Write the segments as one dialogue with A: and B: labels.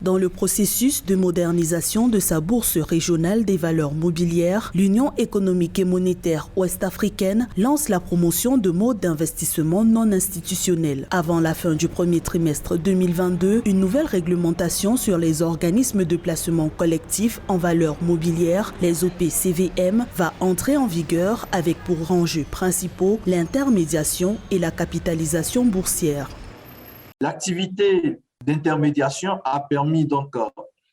A: Dans le processus de modernisation de sa bourse régionale des valeurs mobilières, l'Union économique et monétaire ouest-africaine lance la promotion de modes d'investissement non institutionnels. Avant la fin du premier trimestre 2022, une nouvelle réglementation sur les organismes de placement collectif en valeurs mobilières, les OPCVM, va entrer en vigueur avec pour enjeux principaux l'intermédiation et la capitalisation boursière.
B: L'activité d'intermédiation a permis donc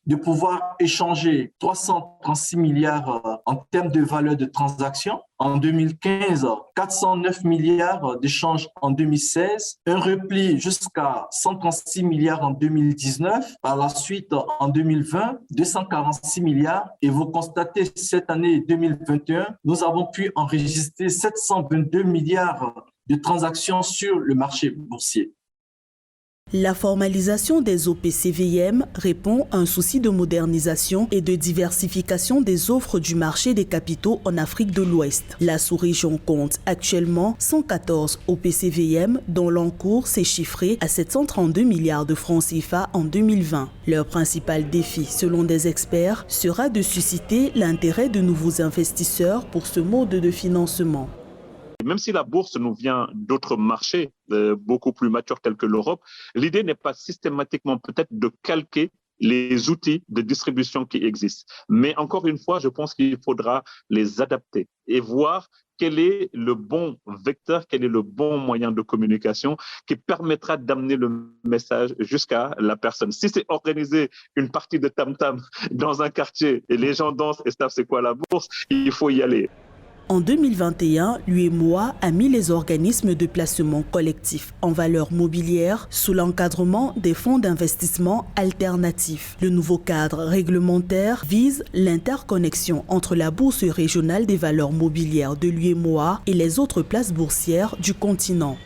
B: de pouvoir échanger 336 milliards en termes de valeur de transaction. En 2015, 409 milliards d'échanges en 2016, un repli jusqu'à 136 milliards en 2019. Par la suite, en 2020, 246 milliards. Et vous constatez, cette année 2021, nous avons pu enregistrer 722 milliards de transactions sur le marché boursier.
A: La formalisation des OPCVM répond à un souci de modernisation et de diversification des offres du marché des capitaux en Afrique de l'Ouest. La sous-région compte actuellement 114 OPCVM dont l'encours s'est chiffré à 732 milliards de francs CFA en 2020. Leur principal défi, selon des experts, sera de susciter l'intérêt de nouveaux investisseurs pour ce mode de financement.
C: Même si la bourse nous vient d'autres marchés beaucoup plus matures tels que l'Europe, l'idée n'est pas systématiquement peut-être de calquer les outils de distribution qui existent. Mais encore une fois, je pense qu'il faudra les adapter et voir quel est le bon vecteur, quel est le bon moyen de communication qui permettra d'amener le message jusqu'à la personne. Si c'est organiser une partie de tam-tam dans un quartier et les gens dansent et savent c'est quoi la bourse, il faut y aller.
A: En 2021, l'UEMOA a mis les organismes de placement collectif en valeurs mobilières sous l'encadrement des fonds d'investissement alternatifs. Le nouveau cadre réglementaire vise l'interconnexion entre la bourse régionale des valeurs mobilières de l'UEMOA et les autres places boursières du continent.